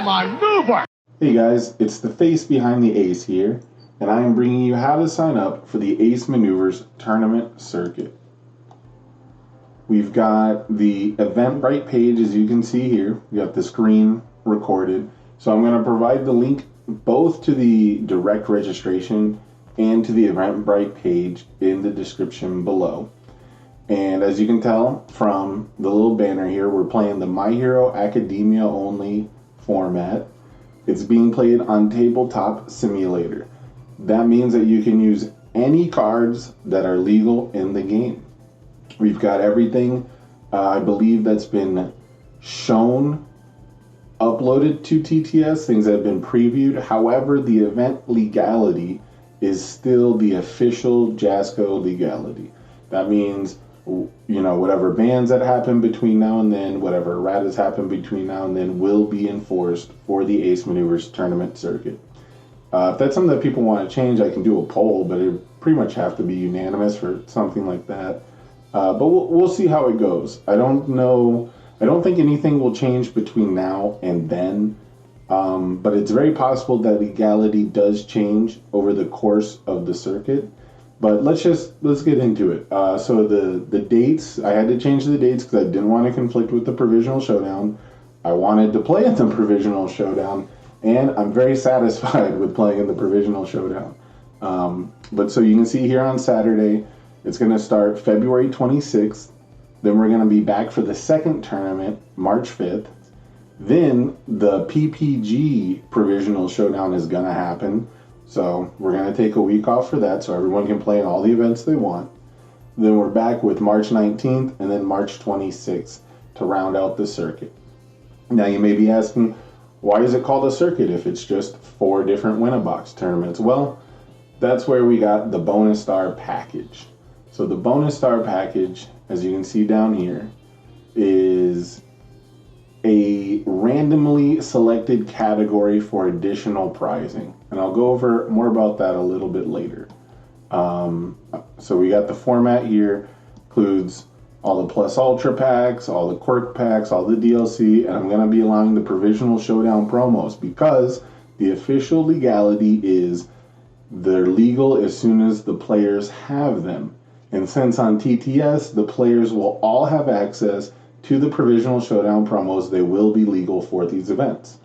maneuver! Hey guys, it's the face behind the ace here, and I am bringing you how to sign up for the Ace Maneuvers tournament circuit. We've got the Eventbrite page, as you can see here. We got the screen recorded. So I'm going to provide the link both to the direct registration and to the Eventbrite page in the description below. And as you can tell from the little banner here, we're playing the My Hero Academia only format. It's being played on Tabletop Simulator. That means that you can use any cards that are legal in the game. We've got everything, I believe, that's been shown, uploaded to TTS, things that have been previewed. However, the event legality is still the official JASCO legality. That means, you know, whatever bans that happen between now and then, whatever erratas happen between now and then will be enforced for the Ace Maneuvers tournament circuit. If that's something that people want to change, I can do a poll, but it pretty much have to be unanimous for something like that. But we'll see how it goes. I don't know. I don't think anything will change between now and then. But it's very possible that legality does change over the course of the circuit. But let's get into it. So the dates, I had to change the dates because I didn't want to conflict with the Provisional Showdown. I wanted to play in the Provisional Showdown, and I'm very satisfied with playing in the Provisional Showdown. But so you can see here on Saturday, it's going to start February 26th. Then we're going to be back for the second tournament, March 5th. Then the PPG Provisional Showdown is going to happen. So we're going to take a week off for that so everyone can play in all the events they want. Then we're back with March 19th and then March 26th to round out the circuit. Now you may be asking, why is it called a circuit if it's just 4 different win-a-box tournaments? Well, that's where we got the bonus star package. So the bonus star package, as you can see down here, is a randomly selected category for additional prizing. And I'll go over more about that a little bit later. So we got the format here, includes all the Plus Ultra packs, all the Quirk packs, all the DLC, and I'm going to be allowing the Provisional Showdown promos because the official legality is they're legal as soon as the players have them. And since on TTS, the players will all have access to the Provisional Showdown promos, they will be legal for these events.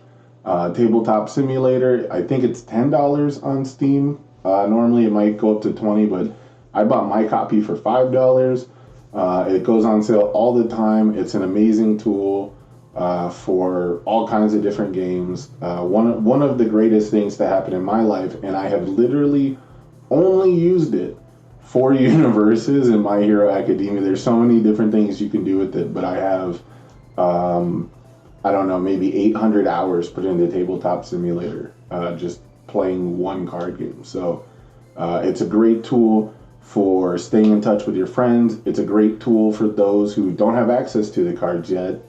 Tabletop Simulator, I think it's $10 on Steam. Normally it might go up to $20, but I bought my copy for $5. It goes on sale all the time. It's an amazing tool for all kinds of different games. One of the greatest things to happen in my life, and I have literally only used it for universes in My Hero Academia. There's so many different things you can do with it, but I have, I don't know, maybe 800 hours put into Tabletop Simulator, just playing one card game. So it's a great tool for staying in touch with your friends. It's a great tool for those who don't have access to the cards yet.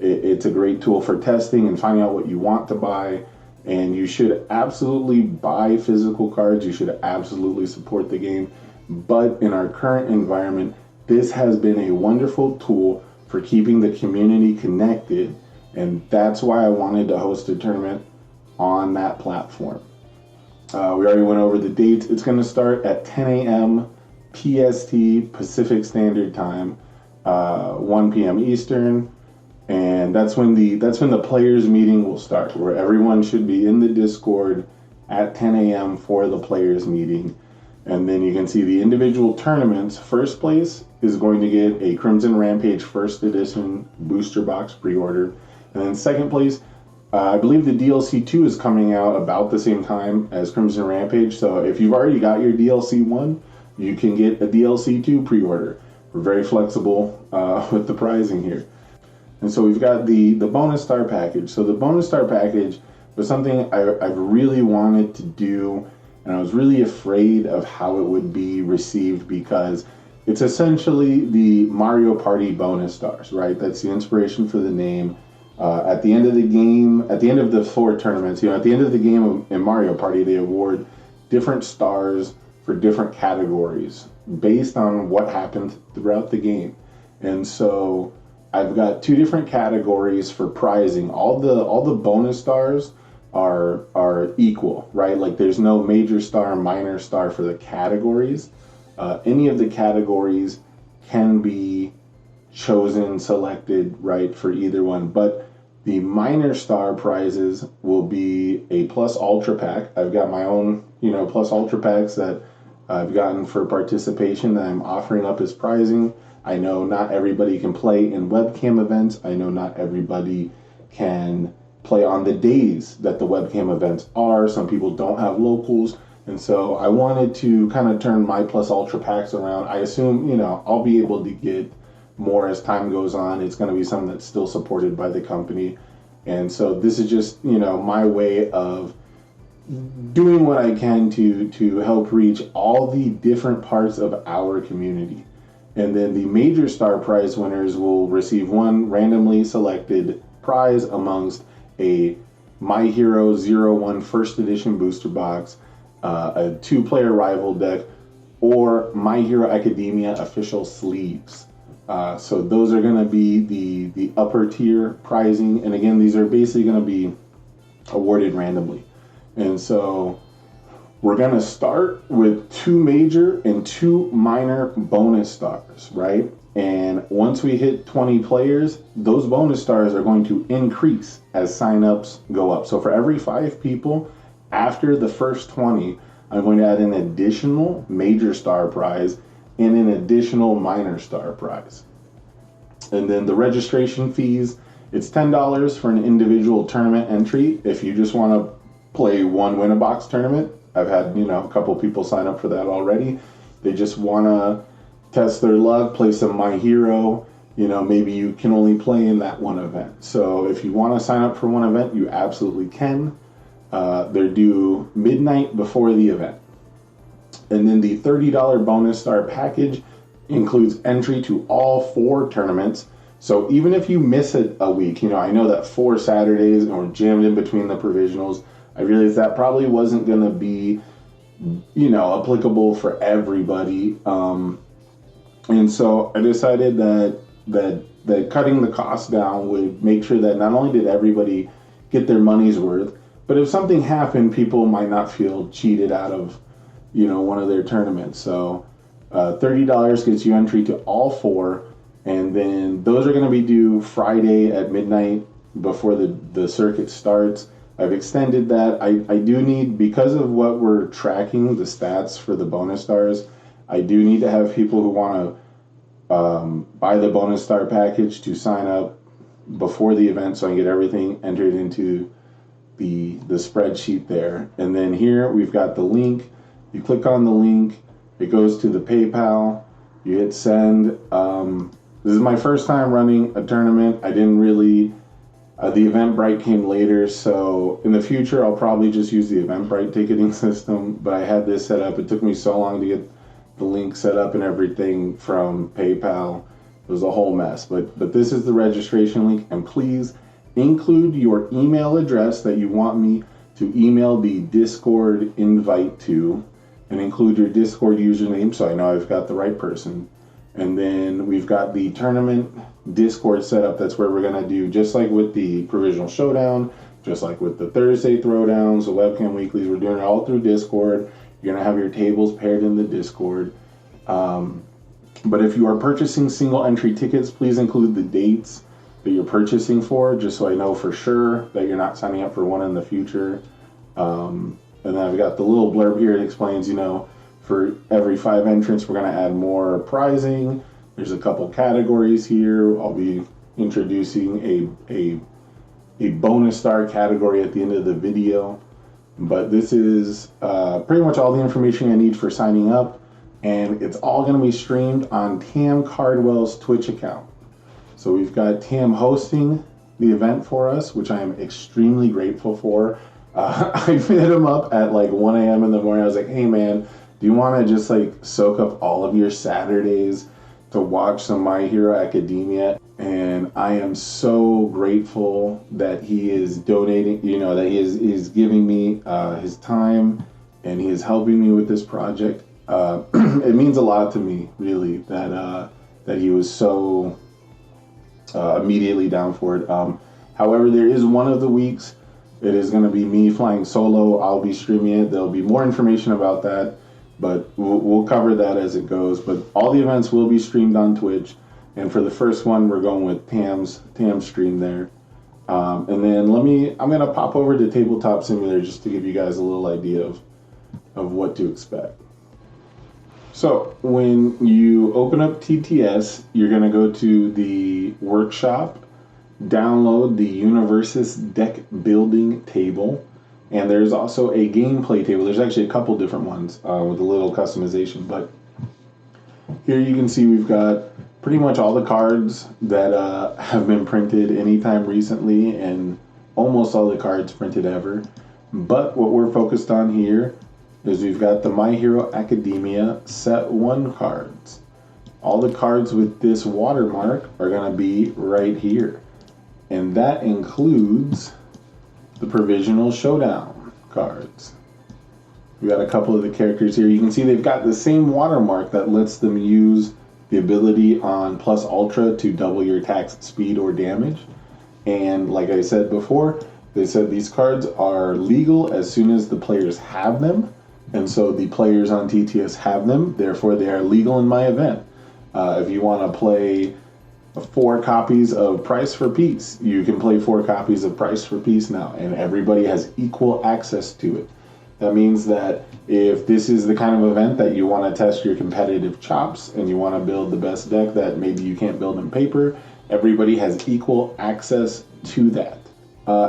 It's a great tool for testing and finding out what you want to buy. And you should absolutely buy physical cards. You should absolutely support the game. But in our current environment, this has been a wonderful tool for keeping the community connected. And that's why I wanted to host a tournament on that platform. We already went over the dates. It's going to start at 10 a.m. PST, Pacific Standard Time, 1 p.m. Eastern. And that's when the players meeting will start, where everyone should be in the Discord at 10 a.m. for the players meeting. And then you can see the individual tournaments. First place is going to get a Crimson Rampage First Edition booster box pre-order. And then second place, I believe the DLC 2 is coming out about the same time as Crimson Rampage. So if you've already got your DLC 1, you can get a DLC 2 pre-order. We're very flexible with the pricing here. And so we've got the bonus star package. So the bonus star package was something I've really wanted to do, and I was really afraid of how it would be received because it's essentially the Mario Party bonus stars, right? That's the inspiration for the name. At the end of the game, at the end of the 4 tournaments, at the end of the game in Mario Party, they award different stars for different categories based on what happened throughout the game. And so I've got two different categories for pricing. All the bonus stars are equal, right? Like there's no major star, minor star for the categories. Any of the categories can be chosen, selected, right, for either one. But the minor star prizes will be a plus ultra pack. I've got my own, plus ultra packs that I've gotten for participation that I'm offering up as prizing. I know not everybody can play in webcam events. I know not everybody can play on the days that the webcam events are. Some people don't have locals. And so I wanted to kind of turn my plus ultra packs around. I assume, I'll be able to get more as time goes on. It's going to be something that's still supported by the company. And so this is just, my way of doing what I can to help reach all the different parts of our community. And then the major star prize winners will receive one randomly selected prize amongst a My Hero 01 First Edition booster box, a 2-player rival deck, or My Hero Academia official sleeves. So those are going to be the upper tier pricing. And again, these are basically going to be awarded randomly. And so we're going to start with 2 major and 2 minor bonus stars, right? And once we hit 20 players, those bonus stars are going to increase as signups go up. So for every 5 people after the first 20, I'm going to add an additional major star prize and an additional minor star prize. And then the registration fees, it's $10 for an individual tournament entry. If you just want to play one win-a-box tournament, I've had, a couple people sign up for that already. They just want to test their luck, play some My Hero. Maybe you can only play in that one event. So if you want to sign up for one event, you absolutely can. They're due midnight before the event. And then the $30 bonus star package includes entry to all 4 tournaments. So even if you miss it a week, I know that 4 Saturdays and we're jammed in between the provisionals, I realized that probably wasn't going to be, applicable for everybody. And so I decided that cutting the cost down would make sure that not only did everybody get their money's worth, but if something happened, people might not feel cheated out of, one of their tournaments. So $30 gets you entry to all 4, and then those are going to be due Friday at midnight before the circuit starts. I've extended that. I do need, because of what we're tracking, the stats for the bonus stars, I do need to have people who want to buy the bonus star package to sign up before the event so I can get everything entered into the spreadsheet there. And then here we've got the link. You click on the link, it goes to the PayPal, you hit send. This is my first time running a tournament. I didn't really, the Eventbrite came later, so in the future I'll probably just use the Eventbrite ticketing system, but I had this set up. It took me so long to get the link set up and everything from PayPal. It was a whole mess, but this is the registration link, and please include your email address that you want me to email the Discord invite to, and include your Discord username so I know I've got the right person. And then we've got the tournament Discord set up. That's where we're going to do, just like with the Provisional Showdown, just like with the Thursday Throwdowns, the Webcam Weeklies, we're doing it all through Discord. You're going to have your tables paired in the Discord. But if you are purchasing single entry tickets, please include the dates that you're purchasing for, just so I know for sure that you're not signing up for one in the future. And then I've got the little blurb here that explains, for every 5 entrants, we're going to add more prizing. There's a couple categories here. I'll be introducing a bonus star category at the end of the video. But this is pretty much all the information I need for signing up. And it's all going to be streamed on Tam Cardwell's Twitch account. So we've got Tam hosting the event for us, which I am extremely grateful for. I hit him up at like 1 a.m. in the morning. I was like, hey man, do you want to just like soak up all of your Saturdays to watch some My Hero Academia? And I am so grateful that he is donating, that he is giving me his time, and he is helping me with this project. It means a lot to me, really, that he was so immediately down for it. However, there is one of the weeks, it is going to be me flying solo. I'll be streaming it. There'll be more information about that, but we'll cover that as it goes. But all the events will be streamed on Twitch. And for the first one, we're going with Tam's stream there. And then I'm going to pop over to Tabletop Simulator just to give you guys a little idea of what to expect. So when you open up TTS, you're going to go to the workshop, download the Universus deck building table, and there's also a gameplay table. There's actually a couple different ones with a little customization, but here you can see we've got pretty much all the cards that have been printed anytime recently, and almost all the cards printed ever. But what we're focused on here is we've got the My Hero Academia Set 1 cards. All the cards with this watermark are going to be right here. And that includes the Provisional Showdown cards. We got a couple of the characters here. You can see they've got the same watermark that lets them use the ability on Plus Ultra to double your attack speed or damage. And like I said before, they said these cards are legal as soon as the players have them. And so the players on TTS have them, therefore they are legal in my event. If you want to play 4 copies of Price for Peace, you can play 4 copies of Price for Peace now, and everybody has equal access to it. That means that if this is the kind of event that you want to test your competitive chops and you want to build the best deck that maybe you can't build in paper, everybody has equal access to that.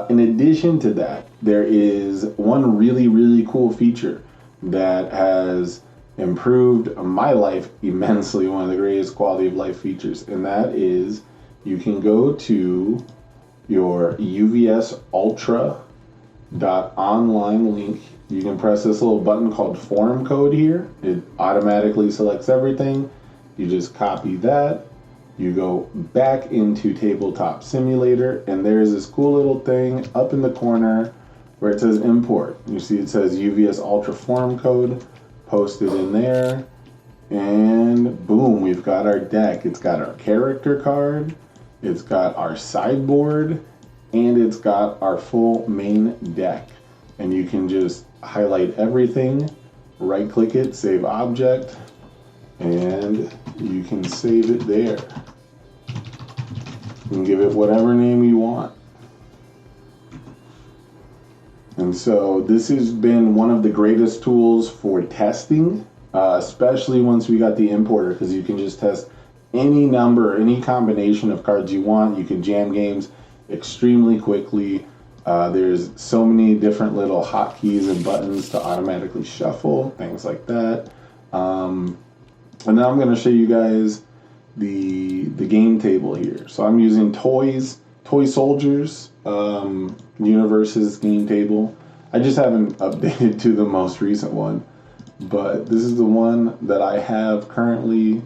In addition to that, there is one really, really cool feature that has improved my life immensely, one of the greatest quality of life features, and that is you can go to your UVS Ultra.online link. You can press this little button called forum code here. It automatically selects everything. You just copy that. You go back into Tabletop Simulator, and there's this cool little thing up in the corner where it says import. You see it says UVS Ultra forum code. Post it in there, and boom, we've got our deck. It's got our character card, it's got our sideboard, and it's got our full main deck. And you can just highlight everything, right click it, save object, and you can save it there. You can give it whatever name you want. And so this has been one of the greatest tools for testing, especially once we got the importer, because you can just test any number, any combination of cards you want. You can jam games extremely quickly. There's so many different little hotkeys and buttons to automatically shuffle, things like that. And now I'm going to show you guys the game table here. So I'm using Toy Soldiers Universe's game table. I just haven't updated to the most recent one, but this is the one that I have currently.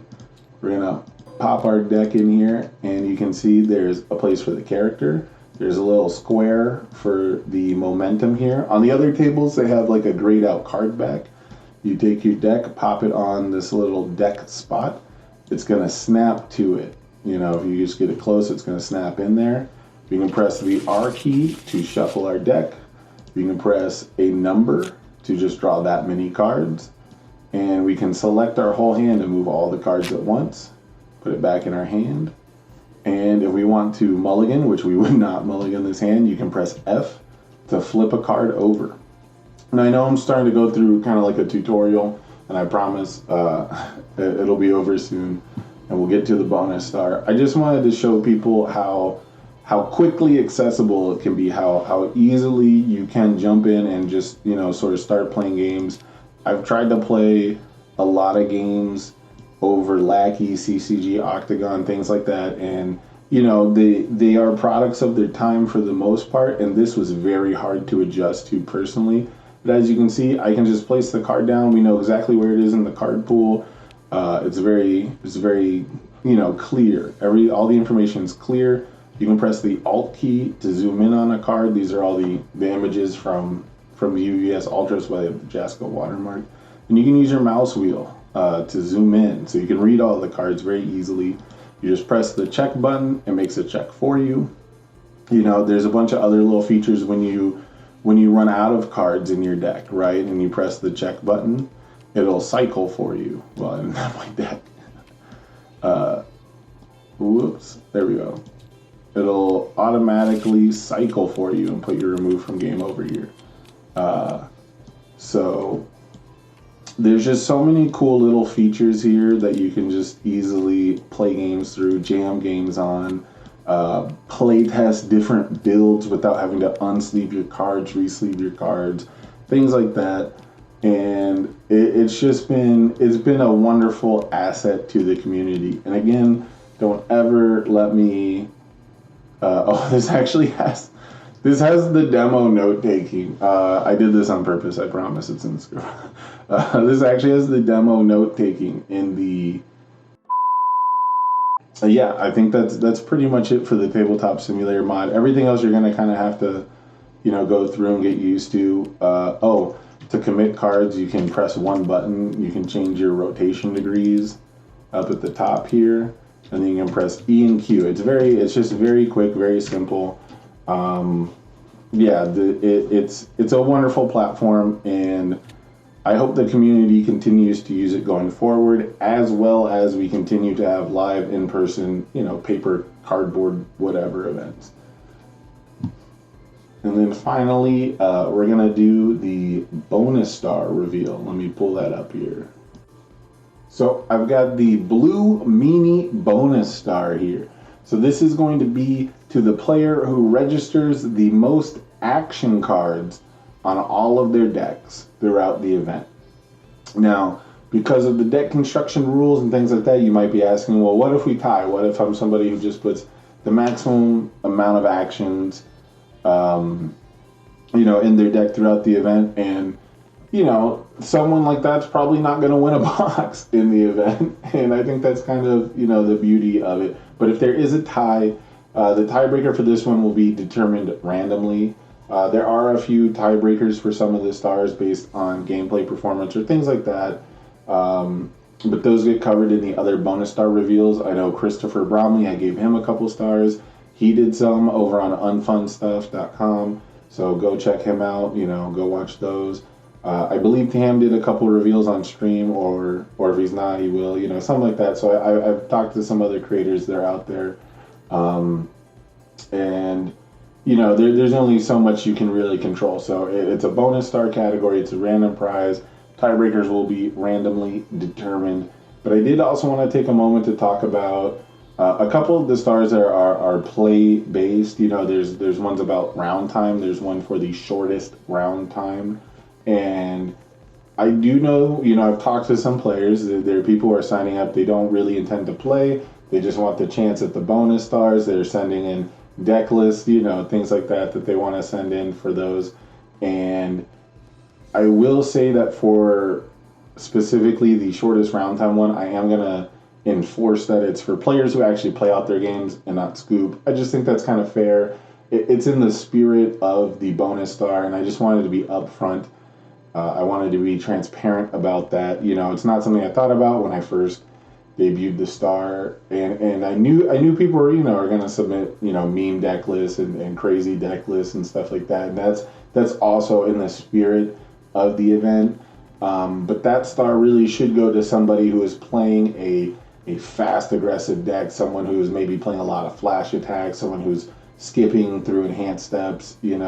We're gonna pop our deck in here, and you can see there's a place for the character. There's a little square for the momentum here. On the other tables, they have like a grayed out card back. You take your deck, pop it on this little deck spot. It's gonna snap to it. You know, if you just get it close, it's gonna snap in there. We can press the R key to shuffle our deck. We can press a number to just draw that many cards. And we can select our whole hand and move all the cards at once. Put it back in our hand. And if we want to mulligan, which we would not mulligan this hand, you can press F to flip a card over. And I know I'm starting to go through kind of like a tutorial, and I promise it'll be over soon, and we'll get to the bonus star. I just wanted to show people how quickly accessible it can be, how easily you can jump in and just, you know, sort of start playing games. I've tried to play a lot of games over Lackey, CCG, Octagon, things like that, and you know, they are products of their time for the most part, and this was very hard to adjust to personally. But as you can see, I can just place the card down. We know exactly where it is in the card pool. It's very, you know, clear. All the information is clear. You can press the Alt key to zoom in on a card. These are all the images from the UVS Ultras by the Jasco watermark. And you can use your mouse wheel to zoom in, so you can read all the cards very easily. You just press the check button, it makes a check for you. You know, there's a bunch of other little features when you run out of cards in your deck, right? And you press the check button, it'll cycle for you. Well, I didn't have my deck. Whoops, there we go. It'll automatically cycle for you and put your remove from game over here. So there's just so many cool little features here that you can just easily play games through, jam games on, play test different builds without having to unsleeve your cards, re-sleeve your cards, things like that. And it's been a wonderful asset to the community. And again, don't ever let me. This has the demo note taking. I did this on purpose. I promise it's in the script. This actually has the demo note taking in the. Yeah, I think that's pretty much it for the Tabletop Simulator mod. Everything else you're gonna kind of have to, go through and get used to. To commit cards, you can press one button. You can change your rotation degrees up at the top here, and then you can press E and Q. It's just very quick, very simple. It's a wonderful platform, and I hope the community continues to use it going forward, as well as we continue to have live, in-person, paper, cardboard, whatever events. And then finally, we're going to do the bonus star reveal. Let me pull that up here. So I've got the blue mini bonus star here. So this is going to be to the player who registers the most action cards on all of their decks throughout the event. Now, because of the deck construction rules and things like that, you might be asking, well, what if we tie? What if I'm somebody who just puts the maximum amount of actions in their deck throughout the event, and someone like that's probably not going to win a box in the event. And I think that's kind of the beauty of it. But if there is a tie, the tiebreaker for this one will be determined randomly. There are a few tiebreakers for some of the stars based on gameplay performance or things like that. But those get covered in the other bonus star reveals. I know Christopher Bromley, I gave him a couple stars. He did some over on unfunstuff.com. So go check him out, go watch those. I believe Tam did a couple reveals on stream, or if he's not, he will, something like that. So I've talked to some other creators that are out there. There's only so much you can really control. So it's a bonus star category. It's a random prize. Tiebreakers will be randomly determined. But I did also want to take a moment to talk about a couple of the stars that are play based. There's ones about round time. There's one for the shortest round time. And I do know, I've talked to some players. There are people who are signing up. They don't really intend to play. They just want the chance at the bonus stars. They're sending in deck lists, things like that they want to send in for those. And I will say that for specifically the shortest round time one, I am going to enforce that it's for players who actually play out their games and not scoop. I just think that's kind of fair. It's in the spirit of the bonus star, and I just wanted to be upfront. I wanted to be transparent about that. It's not something I thought about when I first debuted the star, and I knew people were are going to submit meme deck lists and crazy deck lists and stuff like that, and that's also in the spirit of the event. But that star really should go to somebody who is playing a fast, aggressive deck, someone who's maybe playing a lot of flash attacks, someone who's skipping through enhanced steps, things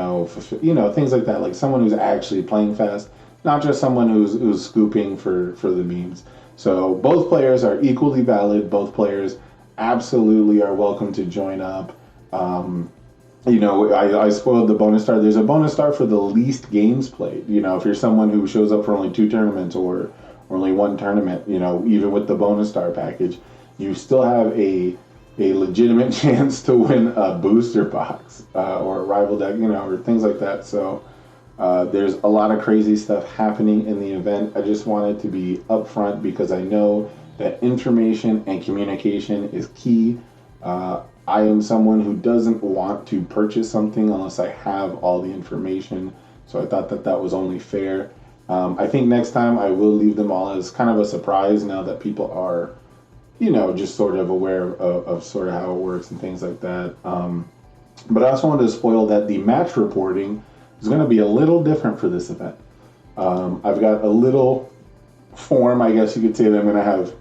like that. Like someone who's actually playing fast, not just someone who's scooping for the memes. So both players are equally valid. Both players absolutely are welcome to join up. I spoiled the bonus star. There's a bonus star for the least games played. If you're someone who shows up for only 2 tournaments or only 1 tournament, even with the bonus star package, you still have a legitimate chance to win a booster box or a rival deck, or things like that. So there's a lot of crazy stuff happening in the event. I just wanted to be upfront because I know that information and communication is key. I am someone who doesn't want to purchase something unless I have all the information. So I thought that was only fair. I think next time I will leave them all as kind of a surprise now that people are you know, just sort of aware of sort of how it works and things like that. But I also wanted to spoil that the match reporting is going to be a little different for this event. I've got a little form, I guess you could say, that I'm going to have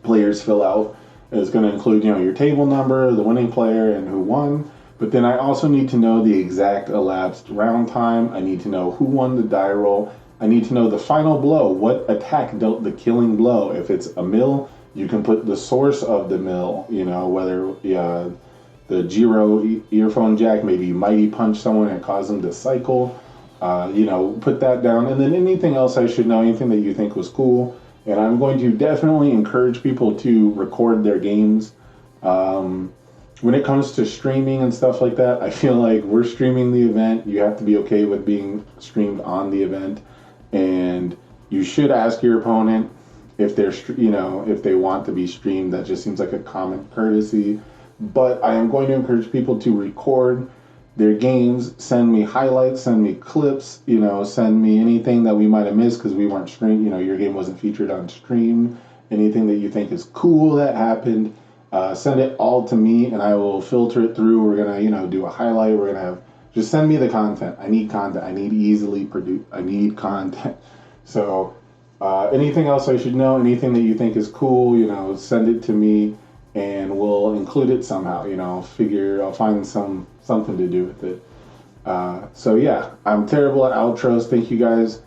players fill out. It's going to include, you know, your table number, the winning player, and who won. But then I also need to know the exact elapsed round time. I need to know who won the die roll. I need to know the final blow. What attack dealt the killing blow? If it's a mill, you can put the source of the mill, you know, whether the Giro earphone jack, maybe Mighty punch someone and cause them to cycle. You know, put that down. And then anything else I should know, anything that you think was cool. And I'm going to definitely encourage people to record their games. When it comes to streaming and stuff like that, I feel like we're streaming the event. You have to be okay with being streamed on the event. And you should ask your opponent if they're, you know, if they want to be streamed. That just seems like a common courtesy. But I am going to encourage people to record their games, send me highlights, send me clips, you know, send me anything that we might have missed because we weren't streamed, you know, your game wasn't featured on stream, anything that you think is cool that happened, send it all to me and I will filter it through. We're going to, you know, do a highlight. We're going to have, just send me the content. I need content. I need content. So anything else I should know, anything that you think is cool, you know, send it to me. And we'll include it somehow, you know, I'll find something to do with it. So yeah, I'm terrible at outros. Thank you guys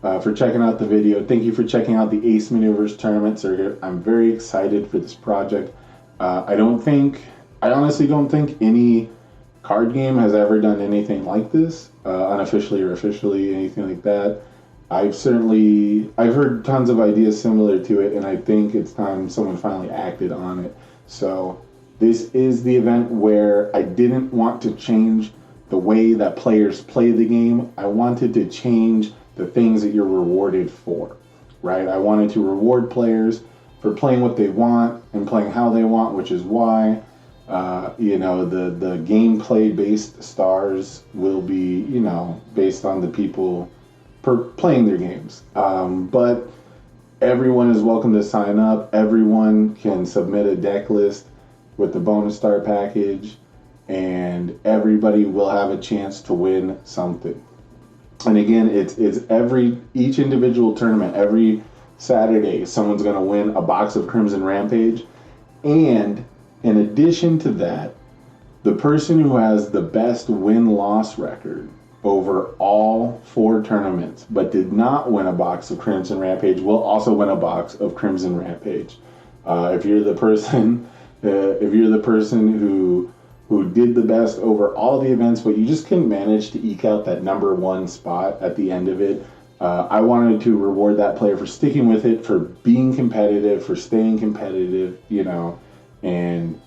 for checking out the video. Thank you for checking out the Ace Maneuvers tournament circuit. I'm very excited for this project. I honestly don't think any card game has ever done anything like this, unofficially or officially, anything like that. I've heard tons of ideas similar to it, and I think it's time someone finally acted on it. So this is the event where I didn't want to change the way that players play the game. I wanted to change the things that you're rewarded for, right? I wanted to reward players for playing what they want and playing how they want, which is why, you know, the gameplay-based stars will be, you know, based on the people playing their games. But everyone is welcome to sign up. Everyone can submit a deck list with the bonus star package, and everybody will have a chance to win something. And again, it's each individual tournament, every Saturday, someone's going to win a box of Crimson Rampage. And in addition to that, the person who has the best win-loss record over all 4 tournaments, but did not win a box of Crimson Rampage, will also win a box of Crimson Rampage. If you're the person, who did the best over all the events, but you just couldn't manage to eke out that number 1 spot at the end of it, I wanted to reward that player for sticking with it, for being competitive, for staying competitive, you know, and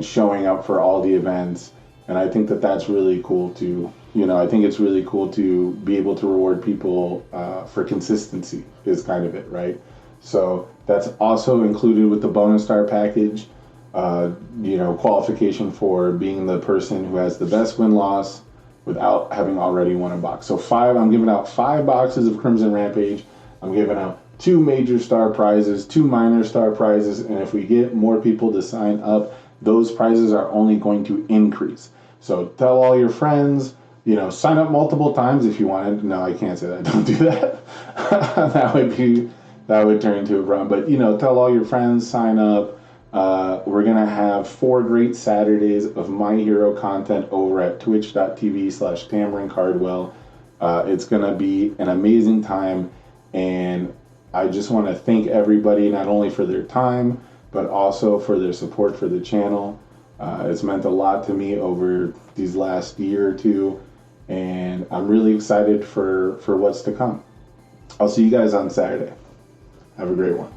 showing up for all the events. And I think that that's really cool too. You know, I think it's really cool to be able to reward people for consistency is kind of it, right? So that's also included with the bonus star package, you know, qualification for being the person who has the best win-loss without having already won a box. So I'm giving out 5 boxes of Crimson Rampage. I'm giving out 2 major star prizes, 2 minor star prizes, and if we get more people to sign up, those prizes are only going to increase. So tell all your friends, you know, sign up multiple times if you wanted. No, I can't say that. Don't do that. that would turn into a problem. But, you know, tell all your friends, sign up. We're going to have 4 great Saturdays of My Hero content over at twitch.tv/TamarineCardwell. It's going to be an amazing time, and I just want to thank everybody, not only for their time, but also for their support for the channel. It's meant a lot to me over these last year or two, and I'm really excited for what's to come. I'll see you guys on Saturday. Have a great one.